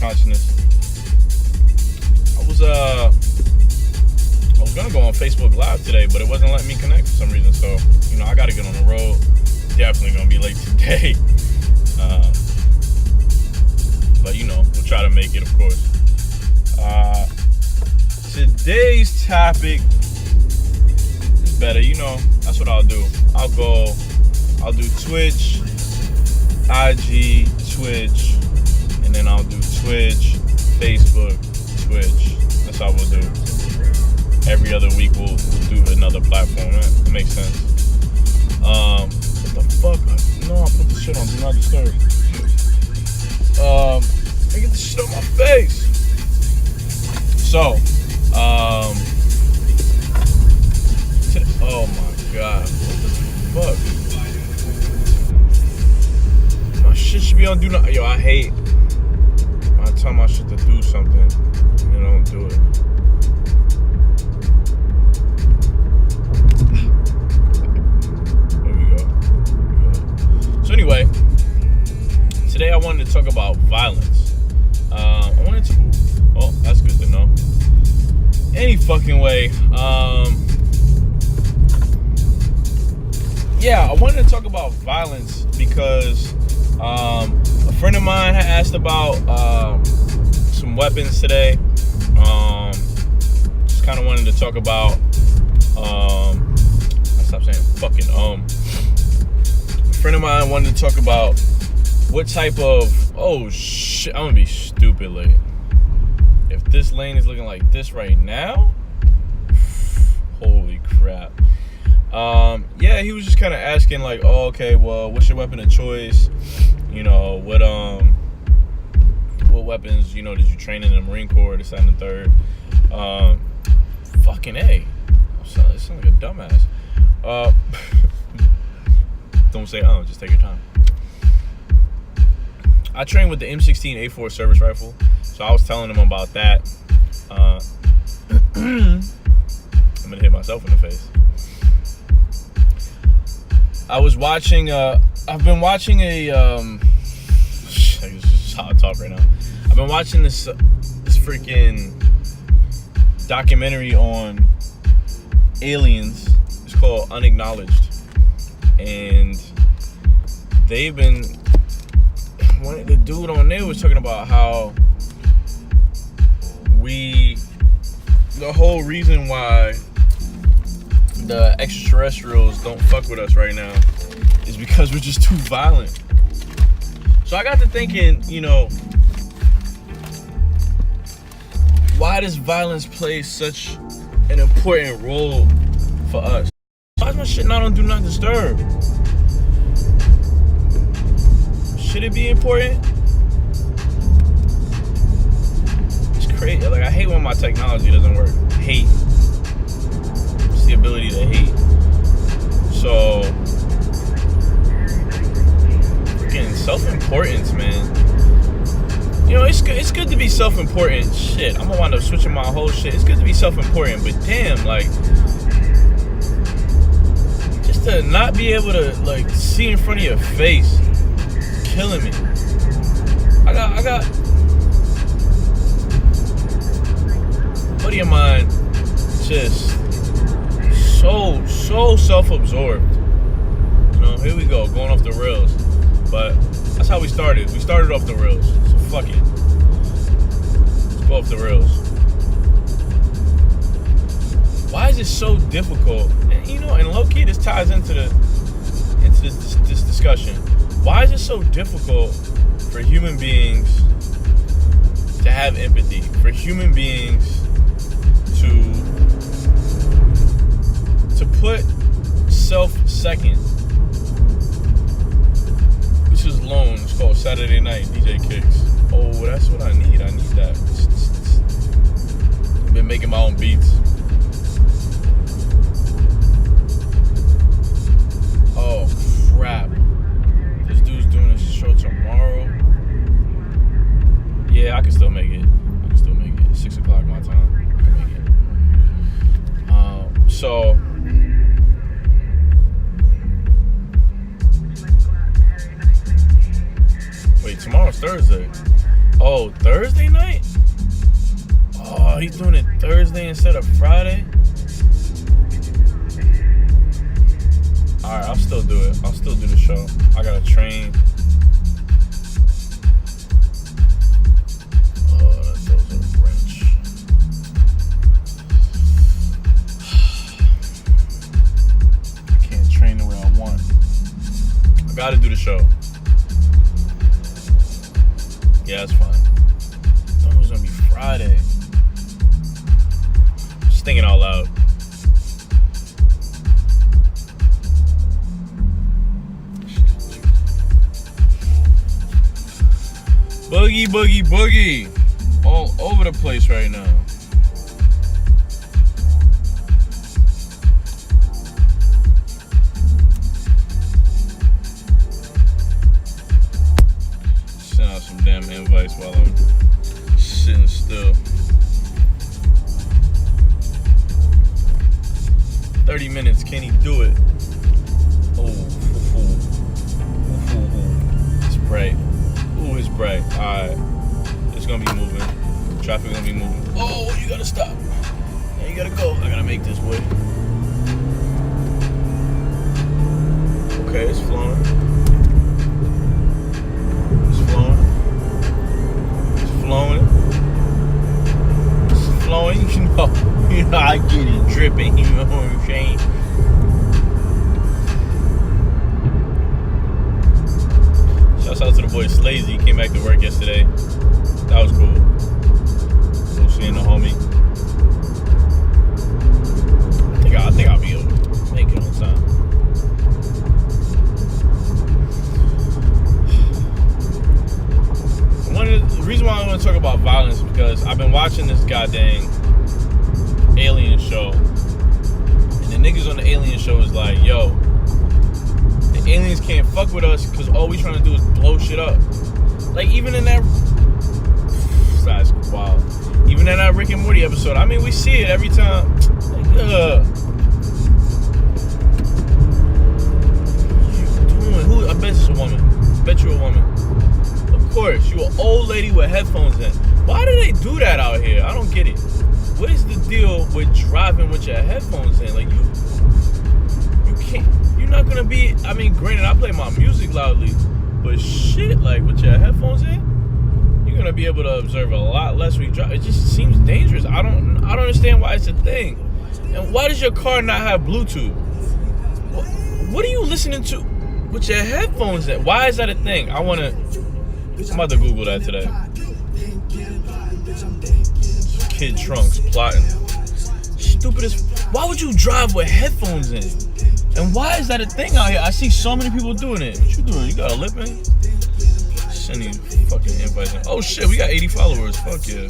consciousness. I was gonna go on Facebook Live today, but it wasn't letting me connect for some reason. So, I gotta get on the road. Definitely gonna be late today. But we'll try to make it, of course. Today's topic is better. That's what I'll do. I'll do Twitch, IG, Twitch, and then I'll do Twitch, Facebook, Twitch. That's how we'll do. Every other week we'll do another platform. That makes sense. What the fuck? No, I put the shit on Do Not Disturb. Let me get the shit on my face. So, oh my god, what the fuck? My shit should be on Do Not. Yo, I hate when I tell my shit to do something and they don't do it. There we go. So anyway, today I wanted to talk about violence. Oh, that's good to know. Any fucking way. Yeah, I wanted to talk about violence because a friend of mine had asked about some weapons today. Just kind of wanted to talk about. I stopped saying fucking. A friend of mine wanted to talk about what type of. Oh shit! I'm gonna be stupid late. If this lane is looking like this right now, holy crap. Yeah, he was just kind of asking like, oh, okay, well, what's your weapon of choice? What weapons, did you train in the Marine Corps, this, that, and the third? Fucking A. I sound like a dumbass. Don't say, just take your time. I trained with the M16A4 service rifle, so I was telling him about that. I'm gonna hit myself in the face. I've been watching this is how I talk right now. I've been watching this freaking documentary on aliens. It's called Unacknowledged. And the dude on there was talking about how the whole reason why the extraterrestrials don't fuck with us right now is because we're just too violent. So I got to thinking, why does violence play such an important role for us? Why is my shit not on Do Not Disturb? Should it be important? It's crazy. Like, I hate when my technology doesn't work. Hate. It's the ability to hate. So, freaking self-importance, man. It's good to be self-important. Shit, I'm gonna wind up switching my whole shit. It's good to be self-important, but damn, like, just to not be able to, like, see in front of your face, killing me. I got a buddy of mine, just so self-absorbed. Here we go, going off the rails. But that's how we started. We started off the rails. So fuck it. Let's go off the rails. Why is it so difficult? And low-key, this ties into this discussion. Why is it so difficult for human beings to have empathy? For human beings to put self second? This is Lone. It's called Saturday Night DJ Kicks. Oh, that's what I need. I need that. I've been making my own beats. Oh crap. This dude's doing this show tomorrow. Yeah, I can still make it. 6 o'clock my time. I can make it. So wait, tomorrow's Thursday. Oh, Thursday night? Oh, he's doing it Thursday instead of Friday? Alright, I'll still do it. I'll still do the show. I gotta train. Oh, that throws a wrench. I can't train the way I want. I gotta do the show. Yeah, that's fine. I thought it was gonna be Friday. Just thinking out loud. Boogie, boogie, boogie. All over the place right now. Send out some damn invites while I'm sitting still. 30 minutes, can he do it? Oh, it's bright. Ooh, it's bright. Alright. It's gonna be moving. Traffic gonna be moving. Oh, you gotta stop. Yeah, you gotta go. I gotta make this way. Okay, it's flowing. It's flowing. It's flowing. It's flowing. You know, I get it dripping. You know what I'm saying? Shouts out to the boy Slazy. He came back to work yesterday. That was cool. Cool seeing the homie. I think I'll be able to make it on time. The reason why I want to talk about violence is because I've been watching this goddamn alien show. And the niggas on the alien show is like, yo, the aliens can't fuck with us because all we trying to do is blow shit up. Like, even in that... That's wild. Even in that Rick and Morty episode, I mean, we see it every time. Like, what you doing? Who? I bet it's a woman. I bet you a woman. Of course, you an old lady with headphones in. Why do they do that out here? I don't get it. What is the deal with driving with your headphones in? Like, you can't... You're not gonna be... I mean, granted, I play my music loudly, but shit, like, with your headphones in, you're gonna be able to observe a lot less when you drive. It just seems dangerous. I don't understand why it's a thing. And why does your car not have Bluetooth? What are you listening to with your headphones in? Why is that a thing? I'm about to Google that today. Kid Trunks plotting. Stupidest. Why would you drive with headphones in? And why is that a thing out here? I see so many people doing it. What you doing? You got a lip in? Sending fucking invites in. Oh shit, we got 80 followers. Fuck yeah.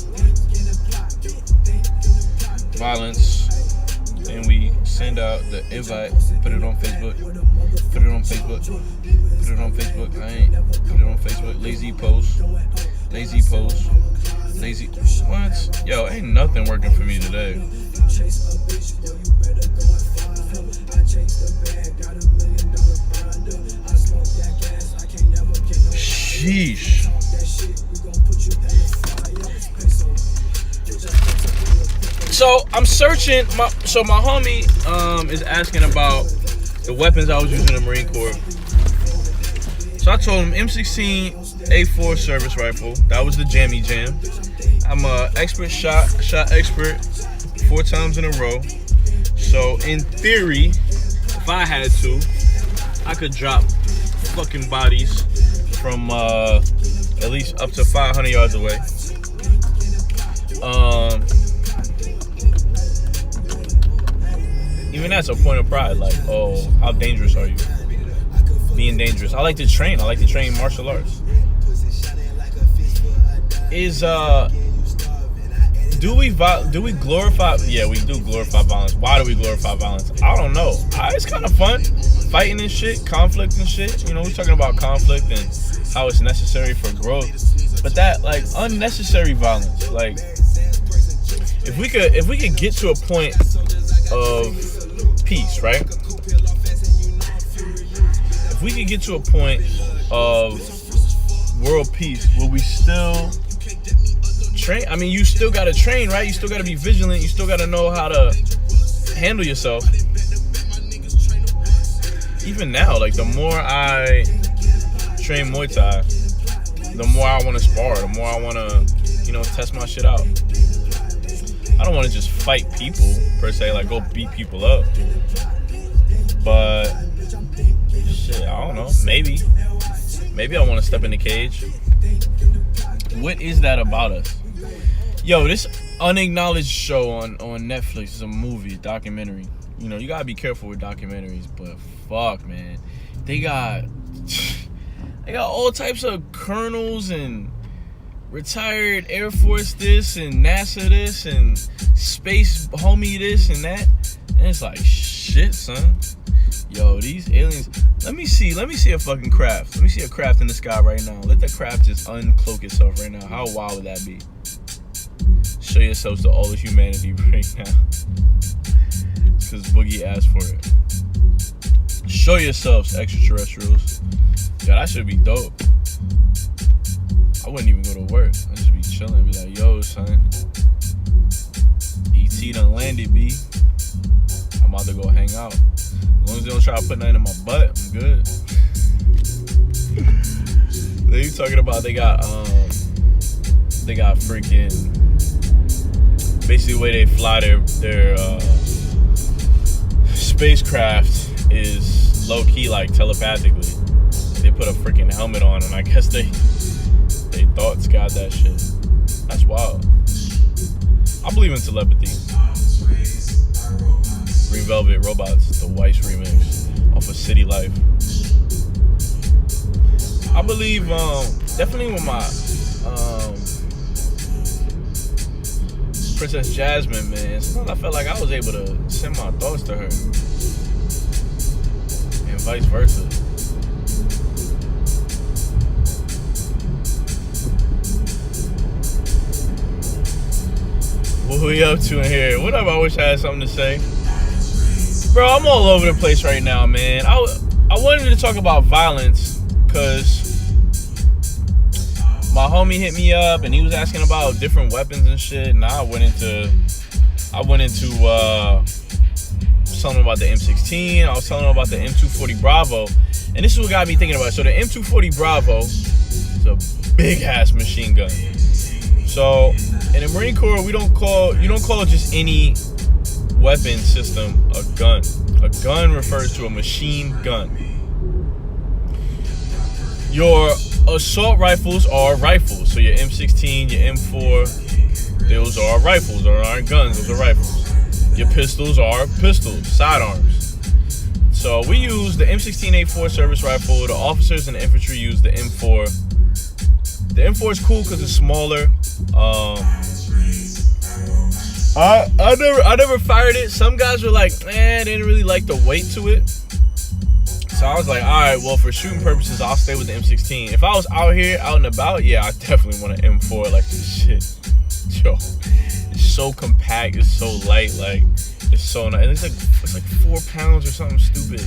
Violence. And we send out the invite. Put it on Facebook. Put it on Facebook. Put it on Facebook. I ain't put it on Facebook. Lazy post. Lazy post. Lazy. What? Yo, ain't nothing working for me today. Sheesh. So I'm searching. My homie is asking about the weapons I was using in the Marine Corps. So I told him M16 A4 service rifle. That was the jammy jam. I'm a expert shot expert 4 times in a row. So in theory, if I had to, I could drop fucking bodies from at least up to 500 yards away. Even that's a point of pride. Like, oh, how dangerous are you? Being dangerous. I like to train. I like to train martial arts. Do we glorify? Yeah, we do glorify violence. Why do we glorify violence? I don't know. It's kind of fun, fighting and shit, conflict and shit. You know, we're talking about conflict and how it's necessary for growth. But that, like, unnecessary violence. Like, if we could get to a point of peace, right? If we could get to a point of world peace, will we still train. I mean, you still gotta train, right? You still gotta be vigilant. You still gotta know how to handle yourself. Even now, like the more I train Muay Thai, the more I want to spar, the more I want to, test my shit out. I don't want to just fight people per se, like go beat people up. But shit, I don't know. Maybe I want to step in the cage. What is that about us? Yo, this Unacknowledged show on Netflix is a movie, documentary. You gotta be careful with documentaries, but fuck, man, they got all types of colonels and retired Air Force this and NASA this and space homie this and that, and it's like, shit, son. Yo, these aliens. Let me see a fucking craft. Let me see a craft in the sky right now. Let that craft just uncloak itself right now. How wild would that be? Show yourselves to all of humanity right now. Because Boogie asked for it. Show yourselves, extraterrestrials. Yo, that should be dope. I wouldn't even go to work. I'd just be chilling. Be like, yo, son. E.T. done landed, B. I'm about to go hang out. As long as they don't try to put nothing in my butt, I'm good. They talking about they got freaking basically the way they fly their spacecraft is low key, like telepathically. They put a freaking helmet on, and I guess they thoughts got that shit. That's wild. I believe in telepathy. Green Velvet Robots, the Weiss remix off of City Life. I believe definitely with my Princess Jasmine, man. Sometimes I felt like I was able to send my thoughts to her, and vice versa. What we up to in here? What up? I wish I had something to say. Bro, I'm all over the place right now, man. I wanted to talk about violence because my homie hit me up and he was asking about different weapons and shit, and I went into telling him about the M16. I was telling him about the M240 Bravo, and this is what got me thinking about it. So the M240 Bravo is a big ass machine gun. So in the Marine Corps, you don't call just any weapon system a gun. A gun refers to a machine gun. Your assault rifles are rifles. So your M16, your M4, those are rifles. Those aren't guns, those are rifles. Your pistols are pistols, sidearms. So we use the M16A4 service rifle. The officers and the infantry use the M4. The M4 is cool because it's smaller. I never fired it. Some guys were like, they didn't really like the weight to it. So I was like, all right, well, for shooting purposes, I'll stay with the M16. If I was out here, out and about, yeah, I definitely want an M4. Like, this shit, yo, it's so compact, it's so light, like, it's so nice. It's like 4 pounds or something stupid.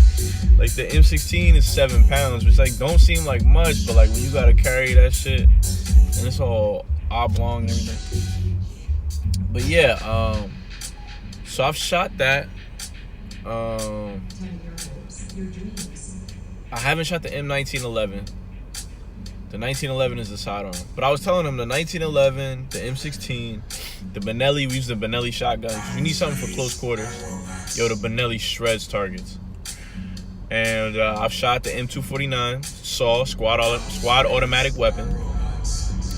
Like, the M16 is 7 pounds, which, like, don't seem like much, but, like, when you gotta carry that shit, and it's all oblong and everything. But yeah, so I've shot that. I haven't shot the M1911. The 1911 is the sidearm. But I was telling him the 1911, the M16, the Benelli, we use the Benelli shotgun. You need something for close quarters. Yo, the Benelli shreds targets. And I've shot the M249 SAW, squad automatic weapon,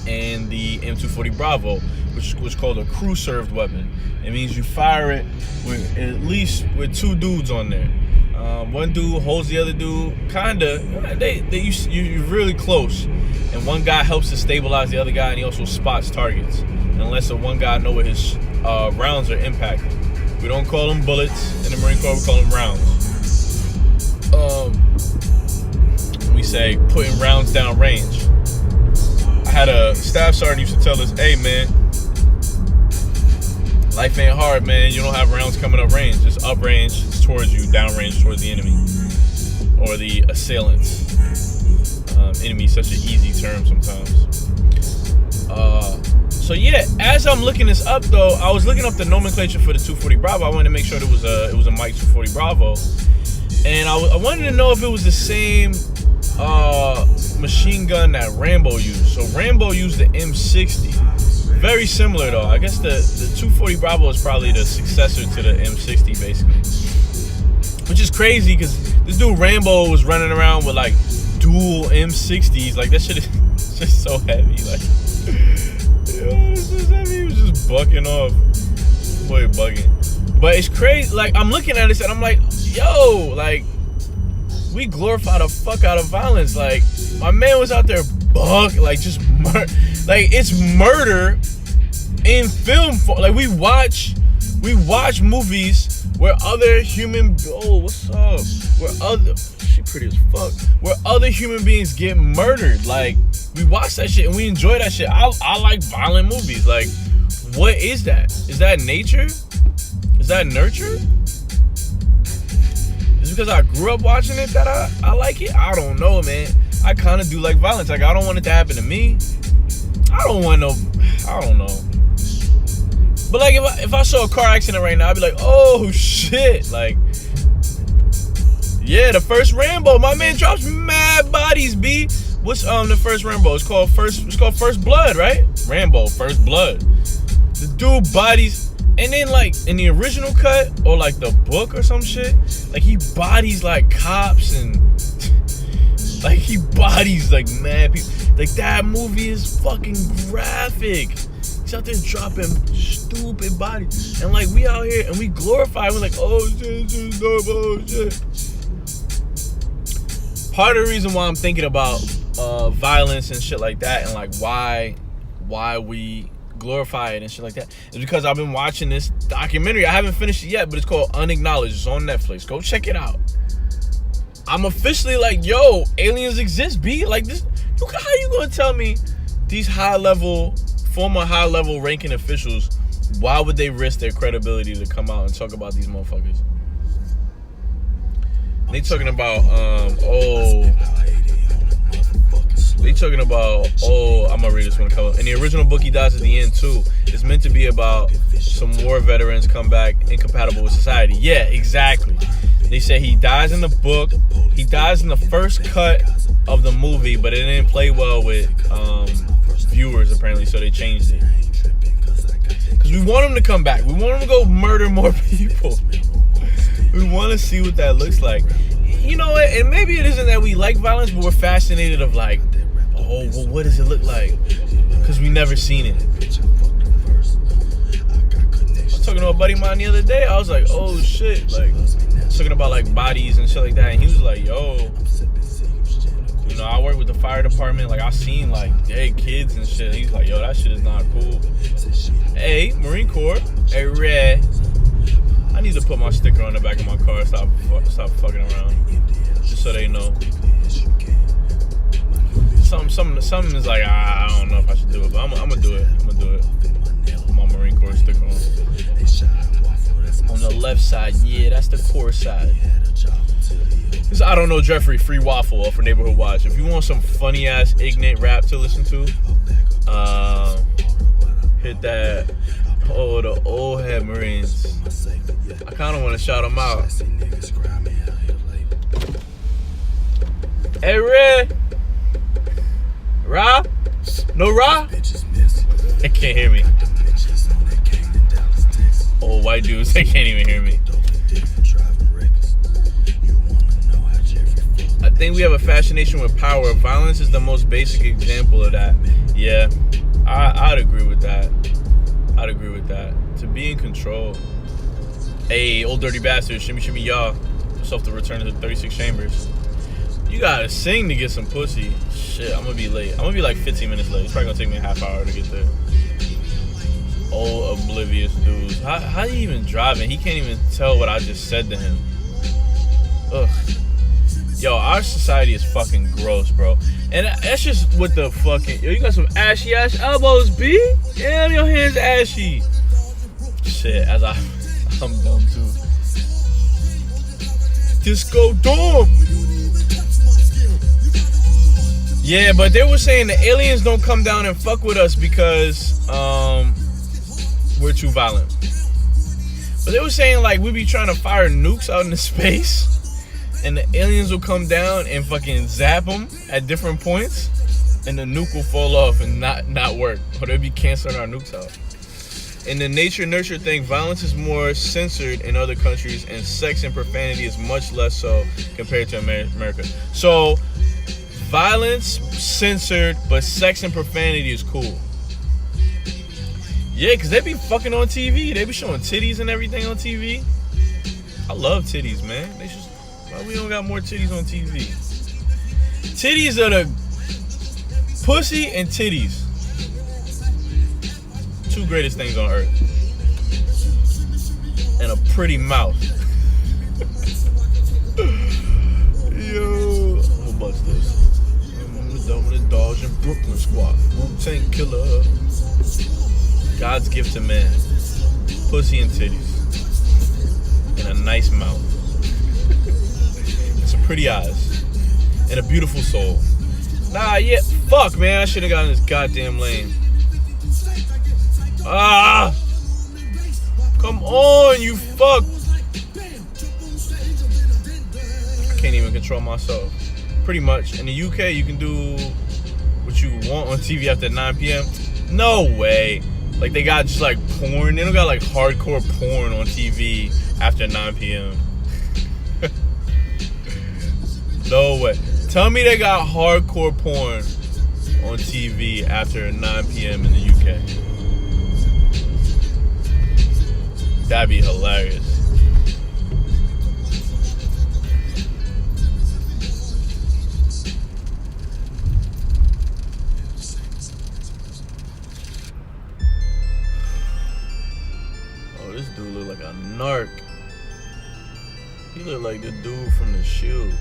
and the M240 Bravo, which was called a crew served weapon. It means you fire it with at least with 2 dudes on there. One dude holds the other dude, kinda. You're really close, and one guy helps to stabilize the other guy, and he also spots targets. And unless the one guy know where his rounds are impacted, we don't call them bullets in the Marine Corps. We call them rounds. We say putting rounds down range. I had a staff sergeant used to tell us, "Hey, man, life ain't hard, man. You don't have rounds coming up range. It's up range, it's towards you, down range towards the enemy or the assailants." Enemy is such an easy term sometimes. So yeah, as I'm looking this up though, I was looking up the nomenclature for the 240 Bravo. I wanted to make sure it was a Mike 240 Bravo, and I wanted to know if it was the same machine gun that Rambo used. So Rambo used the M60. Very similar though. I guess the 240 Bravo is probably the successor to the M60 basically, which is crazy because this dude Rambo was running around with like dual M60s. Like that shit is just so heavy. Like, yo, this is heavy. He was just bucking off. Boy, bugging. But it's crazy. Like I'm looking at this and I'm like, yo, like we glorify the fuck out of violence. Like my man was out there like just like it's murder in film form. Like we watch movies where other human what's up? She pretty as fuck. Where other human beings get murdered. Like we watch that shit and we enjoy that shit. I like violent movies. Like what is that? Is that nature? Is that nurture? Is it because I grew up watching it that I like it? I don't know, man. I kind of do like violence. Like I don't want it to happen to me. I don't know. But like if I saw a car accident right now, I'd be like, oh shit. Like, yeah, the first Rambo. My man drops mad bodies, B. What's the first Rambo? It's called First Blood, right? Rambo, First Blood. The dude bodies, and then like in the original cut or like the book or some shit, like he bodies like cops and like he bodies like mad people. Like that movie is fucking graphic. He's out there dropping stupid bodies, and like we out here and we glorify. We're like, oh shit. Part of the reason why I'm thinking about violence and shit like that, and like why we glorify it and shit like that, is because I've been watching this documentary. I haven't finished it yet, but it's called Unacknowledged. It's on Netflix. Go check it out. I'm officially like, yo, aliens exist, B. Like this, how you gonna tell me these former high-level ranking officials, why would they risk their credibility to come out and talk about these motherfuckers? They talking about, I'm gonna read this one. In the original book, he dies at the end too. It's meant to be about some war veterans come back incompatible with society. Yeah, exactly. They say he dies in the book. He dies in the first cut of the movie, but it didn't play well with viewers apparently, so they changed it. Because we want him to come back. We want him to go murder more people. We want to see what that looks like. You know what? And maybe it isn't that we like violence, but we're fascinated of like, oh, well, what does it look like? Because we never seen it. I was talking to a buddy of mine the other day. I was like, oh shit, like talking about like bodies and shit like that, and he was like, yo, you know, I work with the fire department. Like I seen like dead kids and shit. He's like, yo, that shit is not cool. Hey, Marine Corps, hey, Red. I need to put my sticker on the back of my car. Stop fucking around. Just so they know. Something is like, I don't know if I should do it, but I'm gonna do it. Put my Marine Corps sticker on. On the left side, yeah, that's the core side. This I don't know Jeffrey, free waffle off for Neighborhood Watch. If you want some funny ass ignorant rap to listen to, hit that. Oh, the old head Marines. I kind of want to shout them out. Hey, Red. Ra? No Ra? They can't hear me. Old white dudes, they can't even hear me. I think we have a fascination with power. Violence is the most basic example of that. Yeah, I'd agree with that. To be in control. Hey, old dirty bastard, shimmy shimmy y'all. Yourself to return to the 36 chambers. You gotta sing to get some pussy. Shit, I'm gonna be late. I'm gonna be like 15 minutes late. It's probably gonna take me a half hour to get there. Old oblivious dudes. How you even driving? He can't even tell what I just said to him. Ugh. Yo, our society is fucking gross, bro. And that's just what the fucking... Yo, you got some ashy ass elbows, B? Damn, your hands ashy. Shit, I'm dumb too. Disco Dome. Yeah, but they were saying the aliens don't come down and fuck with us because we're too violent. But they were saying like we be trying to fire nukes out into space, and the aliens will come down and fucking zap them at different points, and the nuke will fall off and not work, or they'll be canceling our nukes out. In the nature nurture thing, violence is more censored in other countries, and sex and profanity is much less so compared to America. So violence censored, but sex and profanity is cool. Yeah, because they be fucking on TV. They be showing titties and everything on TV. I love titties, man. They just, why we don't got more titties on TV? Titties are the pussy and titties. Two greatest things on earth. And a pretty mouth. Yo, I'm gonna bust this. I'm done with the Dodge and Brooklyn squad. Wu-Tang Killer. God's gift to man. Pussy and titties. And a nice mouth. And some pretty eyes. And a beautiful soul. Nah, yeah, fuck, man. I should have gotten this goddamn lane. Ah! Come on, you fuck! I can't even control myself. Pretty much. In the UK, you can do what you want on TV after 9 p.m. No way. Like, they got just, like, porn. They don't got, like, hardcore porn on TV after 9 p.m. No way. Tell me they got hardcore porn on TV after 9 p.m. in the UK. That'd be hilarious. Oh, this dude look like a narc. He look like the dude from The Shield,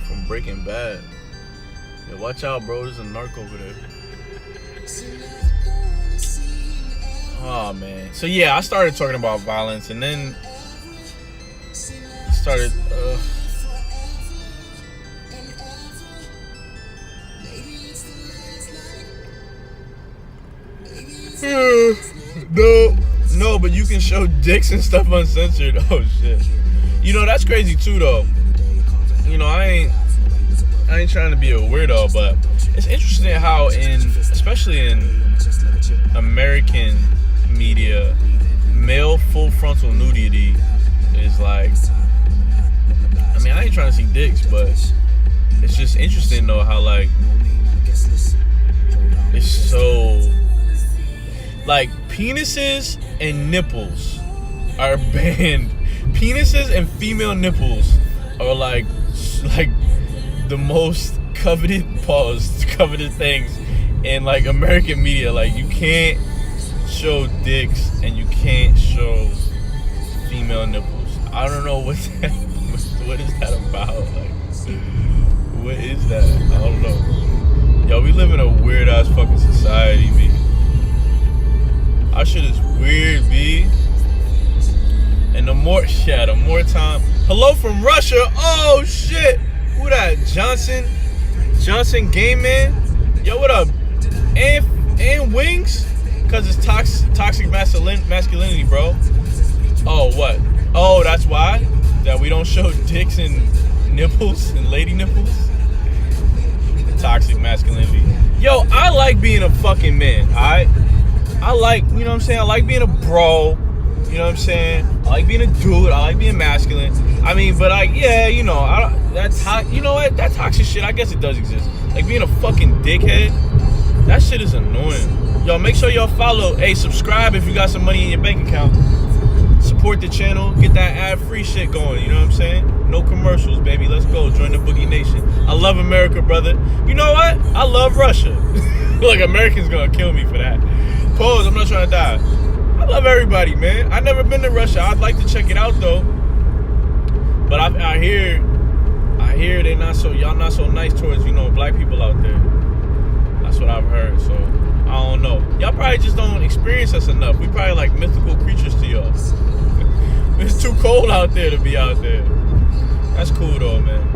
from Breaking Bad. Yeah, watch out, bro. There's a narc over there. Oh, man. So, yeah, I started talking about violence, and then I started... No, but you can show dicks and stuff uncensored. Oh, shit. You know, that's crazy, too, though. You know, I ain't trying to be a weirdo, but it's interesting how especially in American media, male full frontal nudity is like, I mean, I ain't trying to see dicks, but it's just interesting though how like it's so like penises and nipples are banned. Penises and female nipples are like the most coveted things in like American media. Like you can't show dicks and you can't show female nipples. I don't know what is that about? Like, what is that? I don't know. Yo, we live in a weird ass fucking society, B. Our shit is weird, B. And the more time. Hello from Russia. Oh shit. Who that? Johnson Game Man. Yo, what up? And Wings. Because it's toxic masculinity, bro. Oh, what? Oh, that's why? That we don't show dicks and nipples and lady nipples? Toxic masculinity. Yo, I like being a fucking man, alright? I like, you know what I'm saying? I like being a bro. You know what I'm saying? I like being a dude. I like being masculine. I mean, but like, yeah, you know, you know what? That toxic shit, I guess it does exist. Like being a fucking dickhead, that shit is annoying. Yo, make sure y'all follow. Hey, subscribe if you got some money in your bank account. Support the channel. Get that ad-free shit going. You know what I'm saying? No commercials, baby. Let's go. Join the Boogie Nation. I love America, brother. You know what? I love Russia. Like, Americans gonna kill me for that. Pause. I'm not trying to die. I love everybody, man. I've never been to Russia. I'd like to check it out, though. But I hear y'all not so nice towards, you know, black people out there. That's what I've heard, so I don't know. Y'all probably just don't experience us enough. We probably like mythical creatures to y'all. It's too cold out there to be out there. That's cool though, man.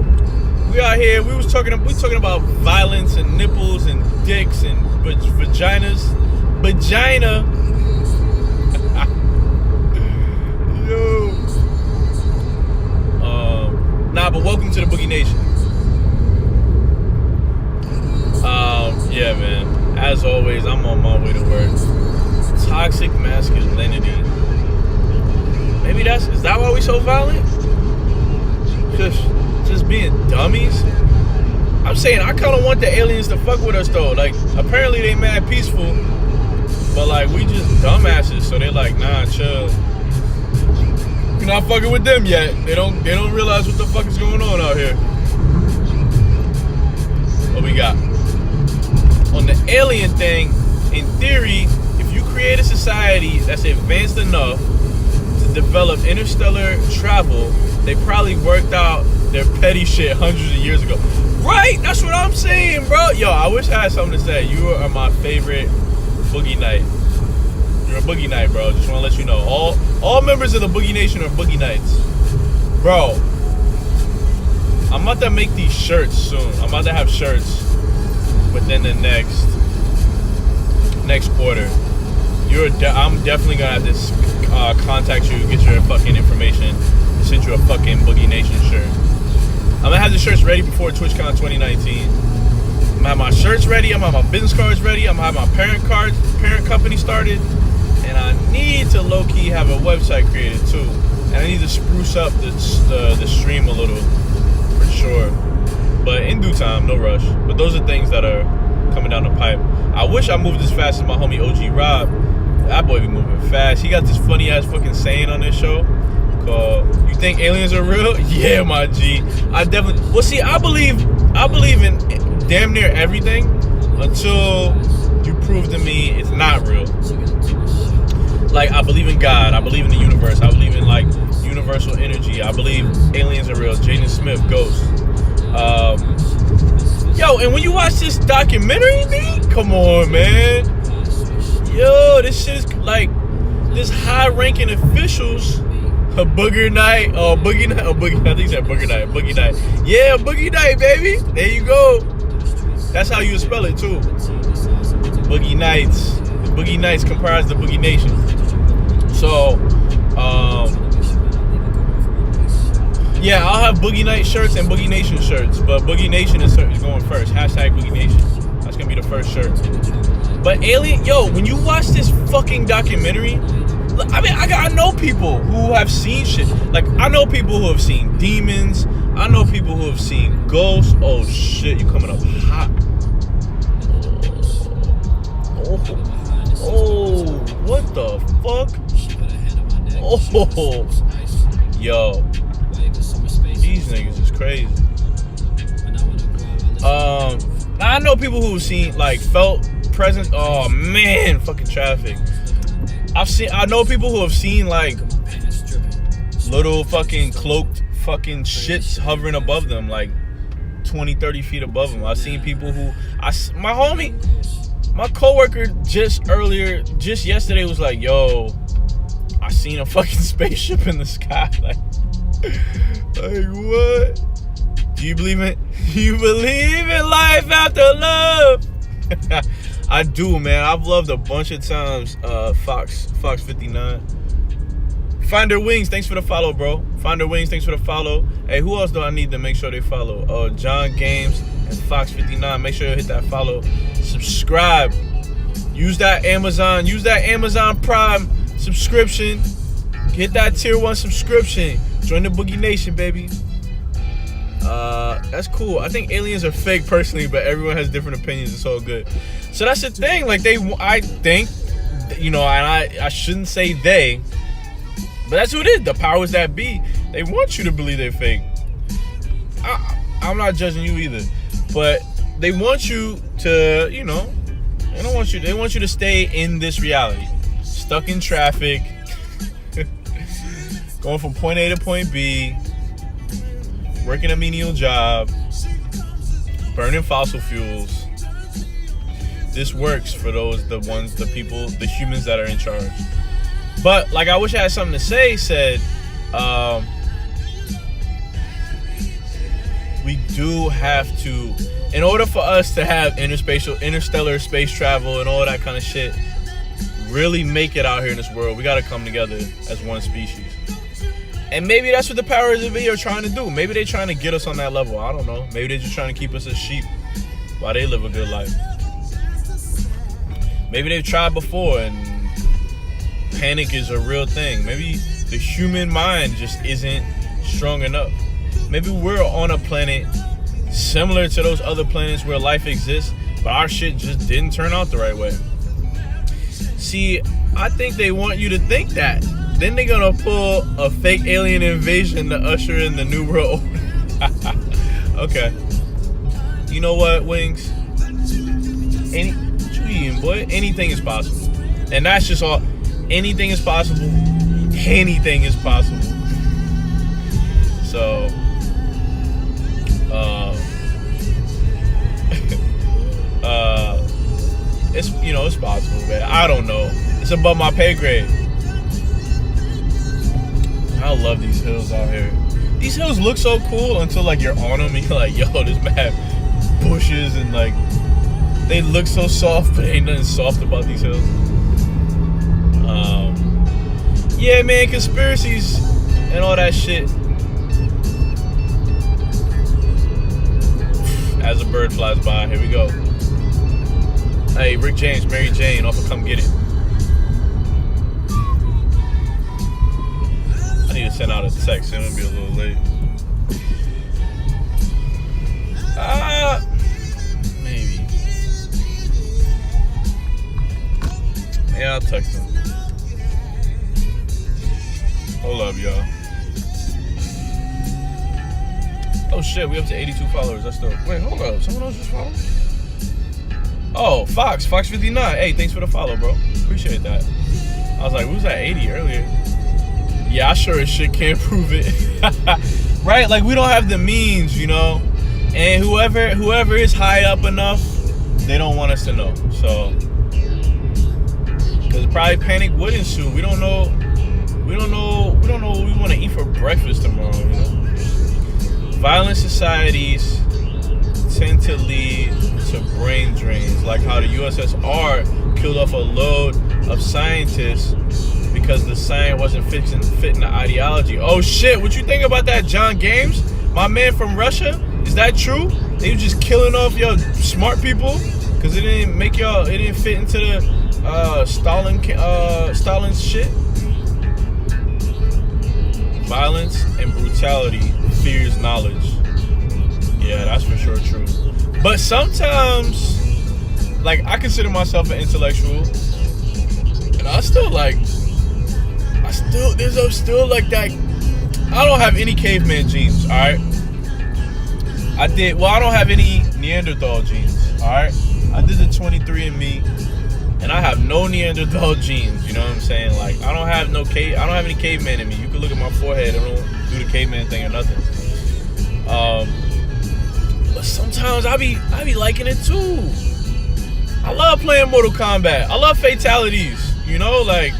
We out here. We talking about violence and nipples and dicks and vaginas. Vagina. Yo. But welcome to the Boogie Nation. Yeah, man. As always, I'm on my way to work. Toxic masculinity. Maybe is that why we so violent? Just being dummies. I'm saying I kind of want the aliens to fuck with us though. Like apparently they mad peaceful, but like we just dumbasses. So they're like, nah, chill. You're not fucking with them yet. They don't realize what the fuck is going on out here. What we got? On the alien thing, in theory, if you create a society that's advanced enough to develop interstellar travel, they probably worked out their petty shit hundreds of years ago. Right? That's what I'm saying, bro. Yo, I wish I had something to say. You are my favorite Boogie Night. You're a Boogie Night, bro. Just want to let you know. All members of the Boogie Nation are Boogie Nights. Bro, I'm about to make these shirts soon. I'm about to have shirts within the next quarter. I'm definitely gonna have this contact you, get your fucking information, send you a fucking Boogie Nation shirt. I'm gonna have the shirts ready before TwitchCon 2019. I'm gonna have my shirts ready. I'm gonna have my business cards ready. I'm gonna have my parent company started, and I need to low key have a website created too. And I need to spruce up the stream a little, for sure. But in due time, no rush. But those are things that are coming down the pipe. I wish I moved as fast as my homie OG Rob. That boy be moving fast. He got this funny ass fucking saying on this show called, "You think aliens are real?" Yeah, my G. I definitely. Well, see, I believe in damn near everything until you prove to me it's not real. Like, I believe in God. I believe in the universe. I believe in like universal energy. I believe aliens are real. Jaden Smith, ghost. Yo, and when you watch this documentary, man, come on, man. Yo, this shit is like this high-ranking officials. A Booger Night, Boogie Night, Boogie. I think he said Booger Night, Boogie Night. Yeah, Boogie Night, baby. There you go. That's how you spell it too. Boogie Nights. The Boogie Nights comprise the Boogie Nation. So, yeah, I'll have Boogie Night shirts and Boogie Nation shirts, but Boogie Nation is going first. Hashtag Boogie Nation. That's gonna be the first shirt. But alien, yo, when you watch this fucking documentary, I mean, I know people who have seen shit. Like, I know people who have seen demons. I know people who have seen ghosts. Oh shit, you coming up hot. Oh, what the fuck? Oh, yo. These niggas is crazy. I know people who've seen, like, felt presence. Oh man, fucking traffic. I know people who have seen like little fucking cloaked fucking shits hovering above them, like 20, 30 feet above them. I've seen people who my coworker just yesterday was like, yo, I seen a fucking spaceship in the sky. Like what? Do you believe in life after love? I do, man. I've loved a bunch of times. Fox 59. Finder Wings, thanks for the follow, bro. Finder Wings, thanks for the follow. Hey, who else do I need to make sure they follow? John Games and Fox 59. Make sure you hit that follow. Subscribe. Use that Amazon Prime subscription. Hit that tier 1 subscription. Join the Boogie Nation, baby. That's cool. I think aliens are fake personally, but everyone has different opinions. It's all good. So that's the thing. Like I think, and I shouldn't say they, but that's who it is. The powers that be. They want you to believe they're fake. I'm not judging you either, but they want you to, they want you to stay in this reality, stuck in traffic, going from point A to point B, working a menial job, burning fossil fuels. This works for the humans that are in charge. But like, I wish I had something to say. Said, we do have to, in order for us to have interstellar space travel and all that kind of shit, really make it out here in this world, we gotta come together as one species. And maybe that's what the powers of video are trying to do. Maybe they're trying to get us on that level. I don't know. Maybe they're just trying to keep us as sheep while they live a good life. Maybe they've tried before and panic is a real thing. Maybe the human mind just isn't strong enough. Maybe we're on a planet similar to those other planets where life exists, but our shit just didn't turn out the right way. See, I think they want you to think that. Then they're gonna pull a fake alien invasion to usher in the new world. Okay. You know what, Wings? What you eating, boy? Anything is possible. And that's just all. Anything is possible. Anything is possible. So, it's possible, man. I don't know. It's above my pay grade. I love these hills out here. These hills look so cool until like you're on them and you're like, yo, there's mad bushes and like they look so soft, but ain't nothing soft about these hills. Yeah, man, conspiracies and all that shit. As a bird flies by, here we go. Hey, Rick James, Mary Jane, off of Come Get It. I need to send out a text. I'm gonna be a little late. Maybe. Yeah, I'll text him. Hold up, y'all. Oh shit, we up to 82 followers. That's dope. Wait, hold up. Someone else just followed? Oh, Fox 59. Hey, thanks for the follow, bro. Appreciate that. I was like, we was at 80 earlier. Yeah, I sure as shit can't prove it. Right? Like, we don't have the means, you know? And whoever is high up enough, they don't want us to know. So, because probably panic would ensue. We don't know what we want to eat for breakfast tomorrow, you know? Violent societies tend to lead to brain drains, like how the USSR killed off a load of scientists because the science wasn't fitting the ideology. Oh shit, what you think about that, John Games? My man from Russia? Is that true? They were just killing off your smart people because it didn't fit into the Stalin's shit? Violence and brutality fears knowledge. Yeah, that's for sure true. But sometimes, like, I consider myself an intellectual, and there's still like that. I don't have any caveman genes, all right? I don't have any Neanderthal genes, all right? I did the 23andMe, and I have no Neanderthal genes. You know what I'm saying? Like, I don't have any caveman in me. You can look at my forehead. I don't do the caveman thing or nothing. But sometimes I be liking it too. I love playing Mortal Kombat. I love fatalities. You know, like,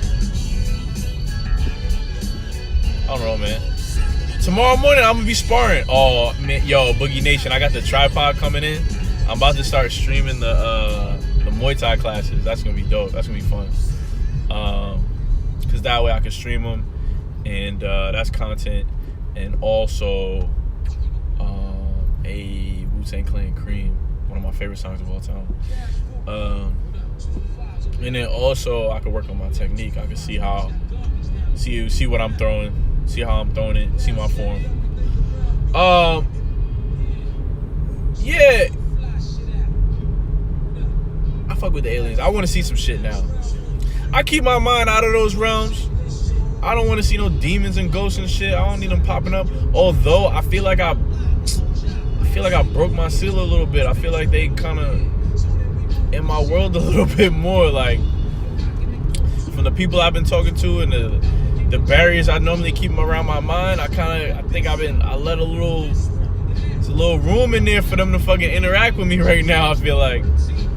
I don't know, man. Tomorrow morning I'm gonna be sparring. Oh man, yo, Boogie Nation, I got the tripod coming in. I'm about to start streaming the Muay Thai classes. That's gonna be dope. That's gonna be fun. Cause that way I can stream them, and that's content, and also a Wu-Tang Clan Cream, one of my favorite songs of all time. And then also I can work on my technique. I can see what I'm throwing, see how I'm throwing it, see my form. Yeah. I fuck with the aliens. I want to see some shit now. I keep my mind out of those realms. I don't want to see no demons and ghosts and shit. I don't need them popping up. Although I feel like I broke my seal a little bit. I feel like they kind of in my world a little bit more. Like, from the people I've been talking to and the barriers I normally keep around my mind, I let a little room in there for them to fucking interact with me right now, I feel like.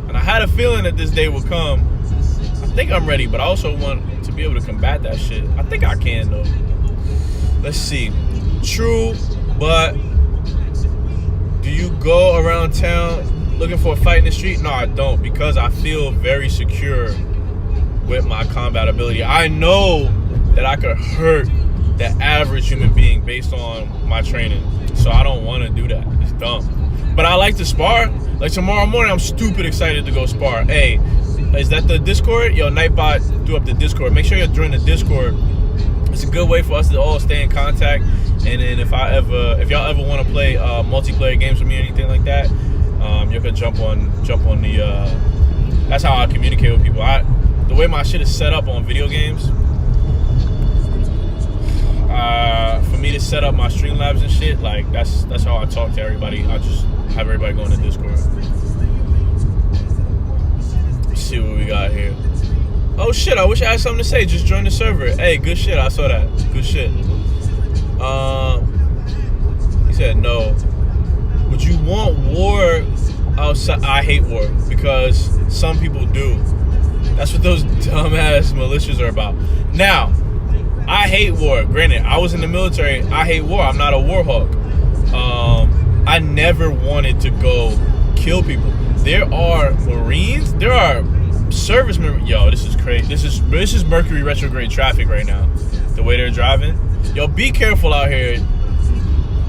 And I had a feeling that this day would come. I think I'm ready, but I also want to be able to combat that shit. I think I can, though. Let's see. True, but go around town looking for a fight in the street? No, I don't, because I feel very secure with my combat ability. I know that I could hurt the average human being based on my training. So I don't want to do that. It's dumb. But I like to spar. Like tomorrow morning, I'm stupid excited to go spar. Hey, is that the Discord? Yo, Nightbot threw up the Discord. Make sure you're joining the Discord. It's a good way for us to all stay in contact. And then if y'all ever want to play multiplayer games with me or anything like that, you can jump on the. That's how I communicate with people. The way my shit is set up on video games. For me to set up my Streamlabs and shit, like that's how I talk to everybody. I just have everybody go in the Discord. Let's see what we got here. Oh shit, I wish I had something to say. Just join the server. Hey, good shit. I saw that. Good shit. He said no. Would you want war outside? I hate war because some people do. That's what those dumbass militias are about. Now, I hate war. Granted, I was in the military. I hate war. I'm not a war hawk. I never wanted to go kill people. There are Marines. There are servicemen. Yo, this is crazy. This is Mercury retrograde traffic right now. The way they're driving. Yo, be careful out here.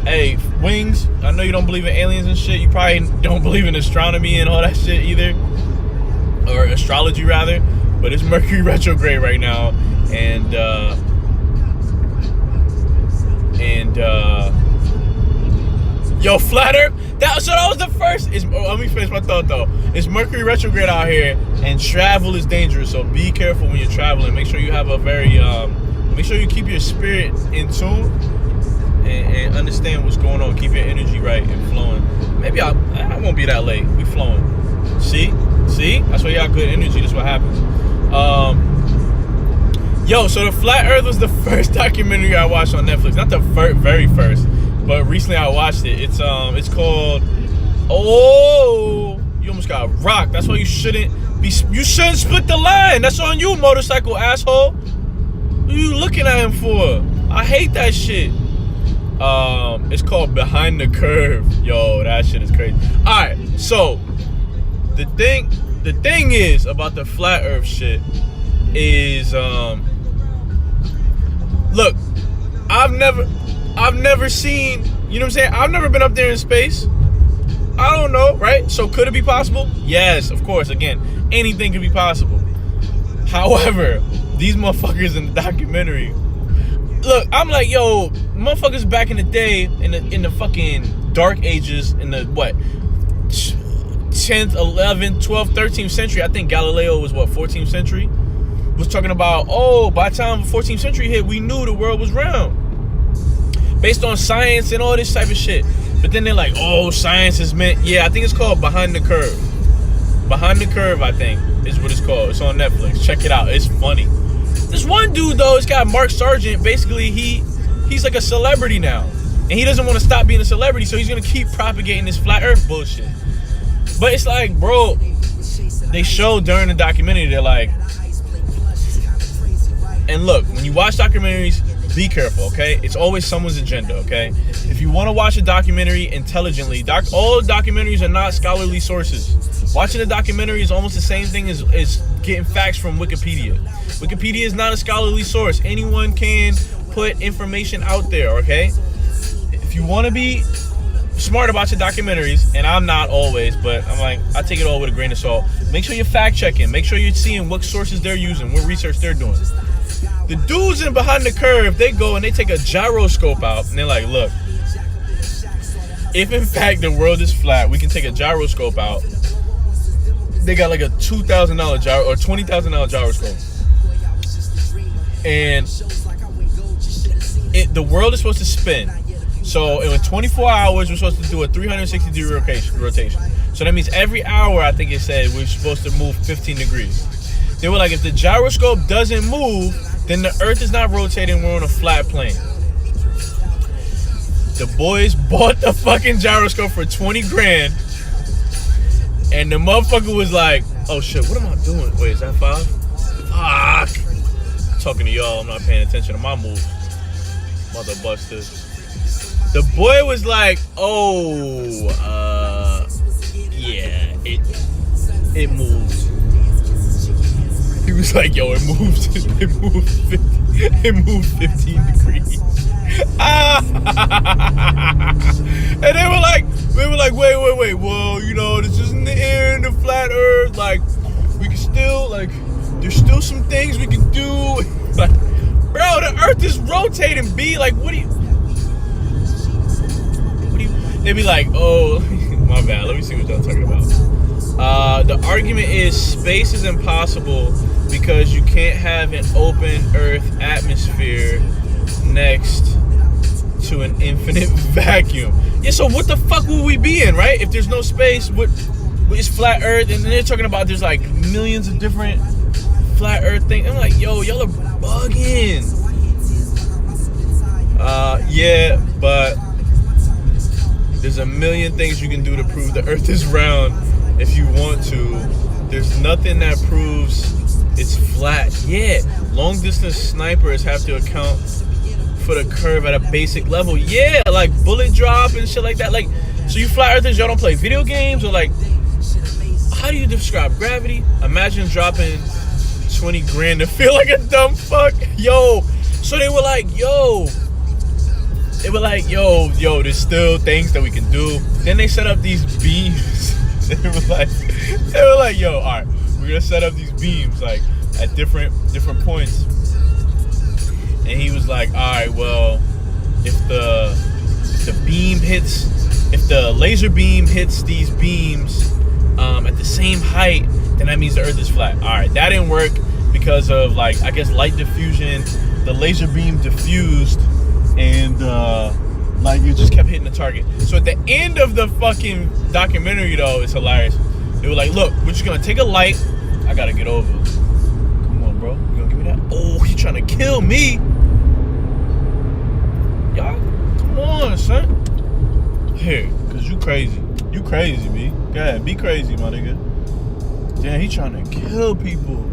Hey, Wings. I know you don't believe in aliens and shit. You probably don't believe in astronomy and all that shit either, or astrology rather. But it's Mercury retrograde right now, and yo, flat Earth. That was the first. Let me finish my thought though. It's Mercury retrograde out here, and travel is dangerous. So be careful when you're traveling. Make sure you have a very make sure you keep your spirit in tune and understand what's going on. Keep your energy right and flowing. Maybe I won't be that late. We flowing. See, that's why you got good energy. That's what happens. Yo, so the Flat Earth was the first documentary I watched on Netflix. Not the very first, but recently I watched it. It's called. Oh, you almost got rocked. That's why you shouldn't split the line. That's on you, motorcycle asshole. What are you looking at him for? I hate that shit. It's called Behind the Curve. Yo, that shit is crazy. All right, so the thing is about the Flat Earth shit is look, I've never seen, you know what I'm saying? I've never been up there in space. I don't know, right? So could it be possible? Yes, of course. Again, anything can be possible. However, these motherfuckers in the documentary, look, I'm like, yo, motherfuckers back in the day, in the fucking dark ages, in the what, 10th, 11th, 12th, 13th century. I think Galileo was what, 14th century? Was talking about, oh, by the time the 14th century hit, we knew the world was round. Based on science and all this type of shit. But then they're like, oh, science is meant. Yeah, I think it's called Behind the Curve. Behind the Curve, I think, is what it's called. It's on Netflix. Check it out. It's funny. This one dude, though, it's got Mark Sargent. Basically, he's like a celebrity now. And he doesn't want to stop being a celebrity, so he's going to keep propagating this flat earth bullshit. But it's like, bro, they showed during the documentary, they're like, and look, when you watch documentaries, be careful, okay? It's always someone's agenda, okay? If you want to watch a documentary intelligently, all documentaries are not scholarly sources. Watching a documentary is almost the same thing as getting facts from Wikipedia. Wikipedia is not a scholarly source. Anyone can put information out there, okay? If you want to be smart about your documentaries, and I'm not always, but I'm like, I take it all with a grain of salt. Make sure you're fact checking. Make sure you're seeing what sources they're using, what research they're doing. The dudes in Behind the Curve, they go and they take a gyroscope out, and they're like, look, if in fact the world is flat, we can take a gyroscope out. They got like a $2,000 gyro or $20,000 gyroscope, and the world is supposed to spin. So in 24 hours, we're supposed to do a 360-degree rotation. So that means every hour, I think it said, we're supposed to move 15 degrees. They were like, if the gyroscope doesn't move, then the earth is not rotating, we're on a flat plane. The boys bought the fucking gyroscope for 20 grand. And the motherfucker was like, oh shit, what am I doing? Wait, is that 5? Fuck. I'm talking to y'all, I'm not paying attention to my moves. Mother busters. The boy was like, oh, yeah, it moved. He was like, yo, it moved 15 degrees. And they were like, wait, well, you know, this isn't the end of flat Earth. Like, we can still, like, there's still some things we can do. Like, bro, the Earth is rotating, B. Like, what do you? They be like, oh, my bad. Let me see what y'all talking about. The argument is space is impossible because you can't have an open Earth atmosphere next to an infinite vacuum. Yeah, so what the fuck will we be in, right? If there's no space, what is flat Earth? And then they're talking about there's like millions of different flat Earth things. I'm like, yo, y'all are bugging. Yeah, but there's a million things you can do to prove the Earth is round if you want to. There's nothing that proves it's flat. Yeah, long distance snipers have to account for the curve at a basic level. Yeah, like bullet drop and shit like that. Like, so you flat earthers, y'all don't play video games? Or like, how do you describe gravity? Imagine dropping 20 grand to feel like a dumb fuck. Yo, so they were like, yo, there's still things that we can do. Then they set up these beams. They were like, yo, all right, we're gonna set up these beams like at different points. And he was like, all right, well, if the laser beam hits these beams at the same height, then that means the Earth is flat. All right, that didn't work because of, like, I guess light diffusion. The laser beam diffused and like it just kept hitting the target. So at the end of the fucking documentary, though, it's hilarious. They were like, look, we're just gonna take a light. I gotta get over. Come on, bro. You gonna give me that? Oh, he trying to kill me. Y'all, come on, son. Here, cause you crazy. You crazy, B. Go ahead, be crazy, my nigga. Damn, he trying to kill people.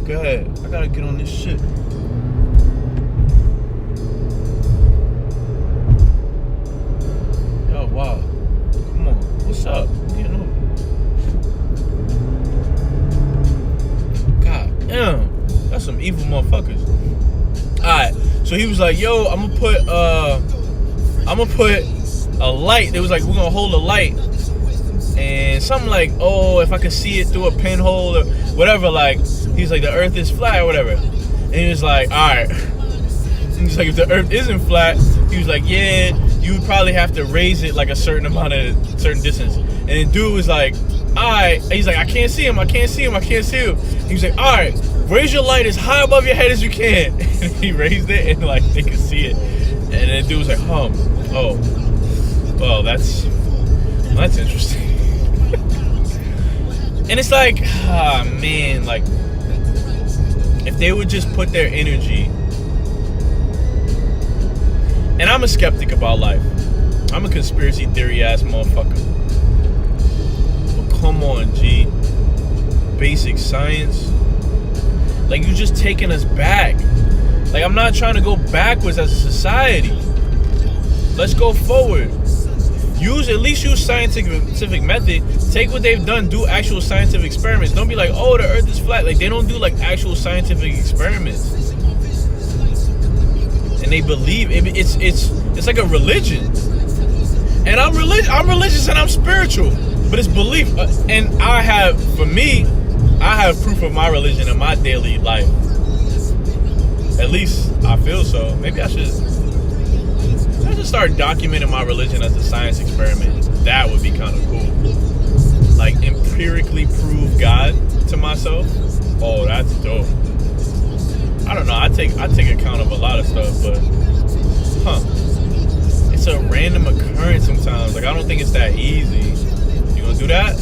Go ahead. I gotta get on this shit. Yo, wow. Come on. What's up? I'm getting over. God damn. That's some evil motherfuckers. Alright. So he was like, yo, I'm gonna put a light. They was like, we're gonna hold a light. And something like, oh, if I could see it through a pinhole or whatever, like, he's like, the Earth is flat or whatever. And he was like, all right. And he's like, if the Earth isn't flat, he was like, yeah, you would probably have to raise it like a certain distance. And the dude was like, all right. And he's like, I can't see him. He was like, all right, raise your light as high above your head as you can. And he raised it and like they could see it. And then the dude was like, oh, well, that's interesting. And it's like, man, like, if they would just put their energy, and I'm a skeptic about life. I'm a conspiracy theory ass motherfucker. But come on, G. Basic science. Like, you just taking us back. Like, I'm not trying to go backwards as a society. Let's go forward. At least use scientific method. Take what they've done, do actual scientific experiments. Don't be like, oh, the Earth is flat. Like, they don't do like actual scientific experiments. And they believe it's like a religion. And I'm religious and I'm spiritual, but it's belief. And I have proof of my religion in my daily life. At least I feel so. Maybe I should start documenting my religion as a science experiment. That would be kind of cool. Like, empirically prove God to myself. Oh, that's dope. I don't know. I take account of a lot of stuff, but it's a random occurrence sometimes. Like, I don't think it's that easy. You gonna do that?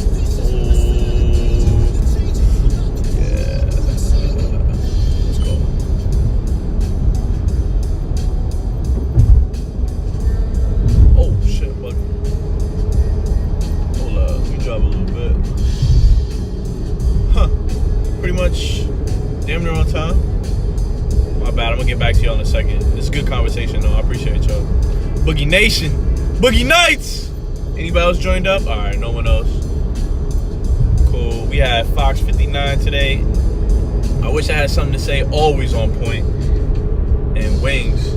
Damn near on time. My bad. I'm gonna get back to y'all in a second. This is a good conversation though. I appreciate y'all. Boogie Nation. Boogie Nights. Anybody else joined up? All right, no one else. Cool. We had Fox 59 today. I wish I had something to say. Always on point. And wings.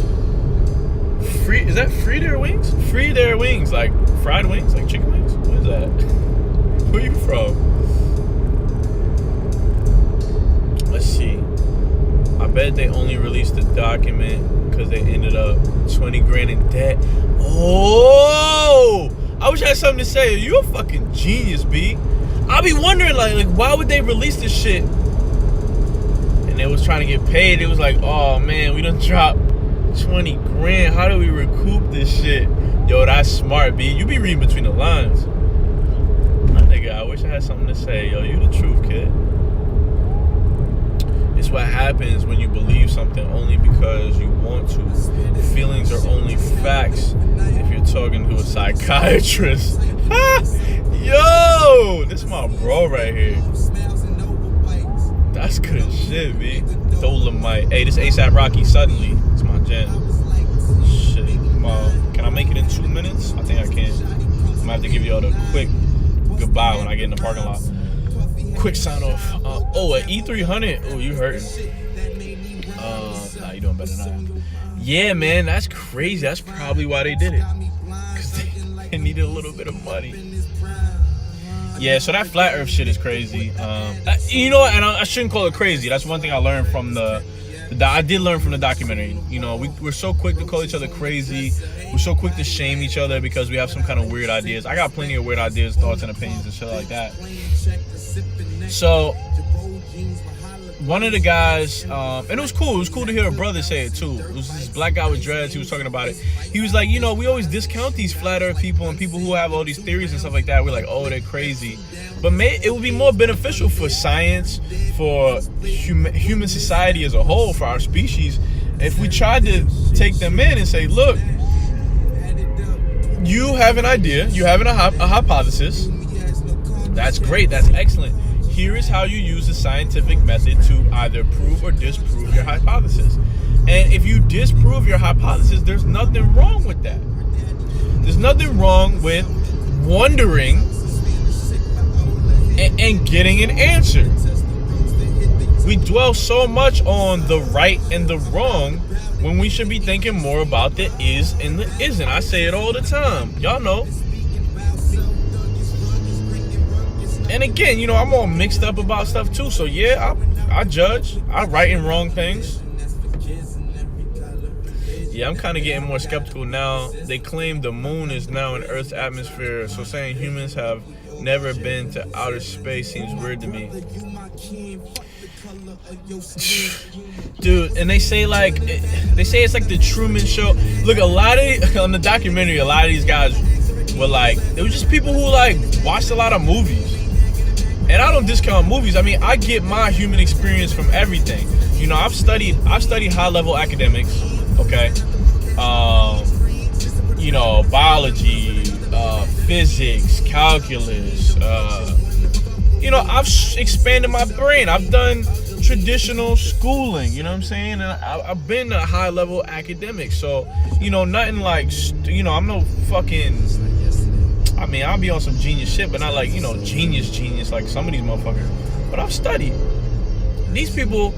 Free? Is that free their wings? Free their wings, like fried wings, like chicken wings. What is that? Where you from? Let's see. I bet they only released the document because they ended up 20 grand in debt. Oh! I wish I had something to say. You a fucking genius, B. I be wondering, like, why would they release this shit? And they was trying to get paid. It was like, oh man, we done dropped 20 grand. How do we recoup this shit? Yo, that's smart, B. You be reading between the lines. My nigga, I wish I had something to say. Yo, you the truth, kid. It's what happens when you believe something only because you want to. Feelings are only facts if you're talking to a psychiatrist. Yo, this is my bro right here. That's good shit, B. Dolomite. Hey, this ASAP Rocky Suddenly. It's my jam. Shit. Can I make it in 2 minutes? I think I can. I'm gonna have to give y'all the quick goodbye when I get in the parking lot. Quick sign off. An E300. Oh, you hurting. Nah, you doing better than I. Yeah, man, that's crazy. That's probably why they did it. Because they needed a little bit of money. Yeah, so that flat earth shit is crazy. You know what? And I shouldn't call it crazy. That's one thing I learned from I did learn from the documentary. You know, we're so quick to call each other crazy. We're so quick to shame each other because we have some kind of weird ideas. I got plenty of weird ideas, thoughts, and opinions and shit like that. So, one of the guys, and it was cool. It was cool to hear a brother say it too. It was this black guy with dreads. He was talking about it. He was like, you know, we always discount these flat earth people and people who have all these theories and stuff like that. We're like, oh, they're crazy. But it would be more beneficial for science, for human society as a whole, for our species, if we tried to take them in and say, look, you have an idea, you have a hypothesis. That's great. That's excellent. Here is how you use the scientific method to either prove or disprove your hypothesis. And if you disprove your hypothesis, there's nothing wrong with that. There's nothing wrong with wondering and getting an answer. We dwell so much on the right and the wrong when we should be thinking more about the is and the isn't. I say it all the time. Y'all know. And again, you know, I'm all mixed up about stuff too. So yeah, I judge. I right and wrong things. Yeah, I'm kind of getting more skeptical now. They claim the moon is now in Earth's atmosphere. So saying humans have never been to outer space seems weird to me. Dude, and they say it's like the Truman Show. Look, on the documentary, a lot of these guys were like, they were just people who like watched a lot of movies. And I don't discount movies. I mean, I get my human experience from everything. You know, I've studied high-level academics, okay? You know, biology, physics, calculus. You know, I've expanded my brain. I've done traditional schooling, you know what I'm saying? And I've been a high-level academic. So, you know, nothing like, you know, I'm no fucking... I mean, I'll be on some genius shit, but not like, you know, genius like some of these motherfuckers. But I've studied. These people,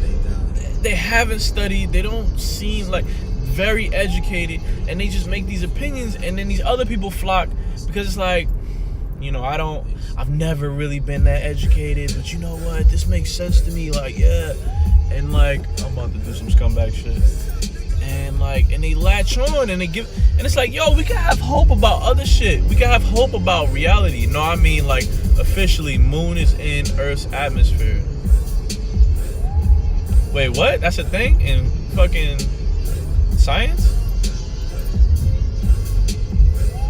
they haven't studied. They don't seem like very educated, and they just make these opinions, and then these other people flock because it's like, you know, I've never really been that educated, but you know what? This makes sense to me. Like, yeah. And like, I'm about to do some scumbag shit. And they latch on and it's like, yo, we can have hope about other shit. We can have hope about reality. No, I mean, like, officially, moon is in Earth's atmosphere. Wait, what? That's a thing in fucking science?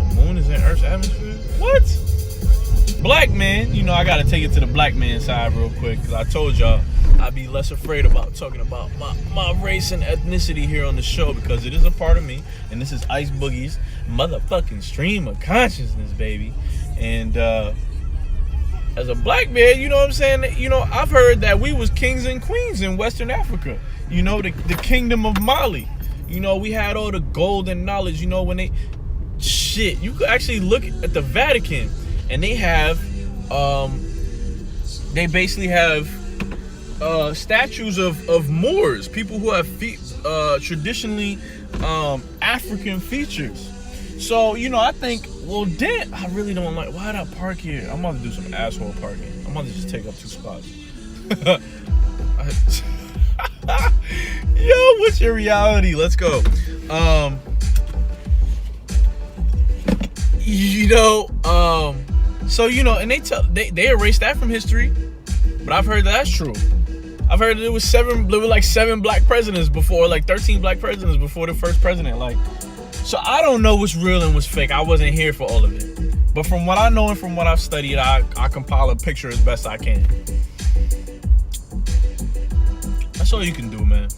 The moon is in Earth's atmosphere? What? Black man, you know, I gotta take it to the black man side real quick, because I told y'all I'd be less afraid about talking about my race and ethnicity here on the show, because it is a part of me, and this is Ice Boogie's motherfucking stream of consciousness, baby. And as a black man, you know what I'm saying? You know, I've heard that we was kings and queens in Western Africa. You know, the kingdom of Mali. You know, we had all the golden knowledge. You know, when legit. You could actually look at the Vatican, and they have, they basically have statues of Moors, people who have traditionally African features. So, you know, I think, well, damn, I really don't like, why did I park here? I'm about to do some asshole parking. I'm about to just take up 2 spots. Yo, what's your reality? Let's go. So, you know, and they erased that from history, but I've heard that's true. I've heard that there were like 7 black presidents before, like 13 black presidents before the first president. Like, so I don't know what's real and what's fake. I wasn't here for all of it. But from what I know and from what I've studied, I compile a picture as best I can. That's all you can do, man.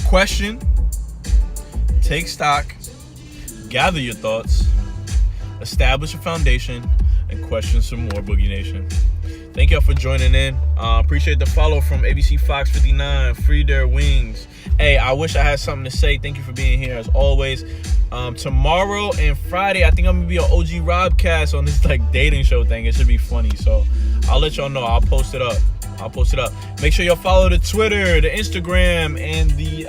Question, take stock, gather your thoughts, establish a foundation, and question some more, Boogie Nation. Thank y'all for joining in. Appreciate the follow from ABC Fox 59, Free Their Wings. Hey, I wish I had something to say. Thank you for being here as always. Tomorrow and Friday, I think I'm gonna be on OG Robcast on this like dating show thing. It should be funny, so I'll let y'all know. I'll post it up. Make sure y'all follow the Twitter, the Instagram, and the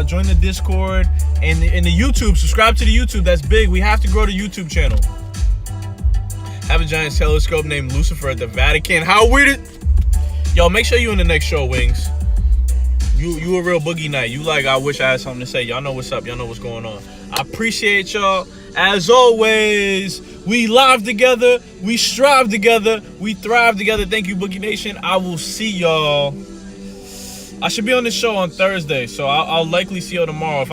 join the Discord and the YouTube. Subscribe to the YouTube. That's big. We have to grow the YouTube channel. Have a giant telescope named Lucifer at the Vatican. How weird it? Yo, make sure you in the next show, Wings. You a real Boogie Night. You like, I wish I had something to say. Y'all know what's up. Y'all know what's going on. I appreciate y'all. As always, we live together. We strive together. We thrive together. Thank you, Boogie Nation. I will see y'all. I should be on this show on Thursday, so I'll likely see y'all tomorrow.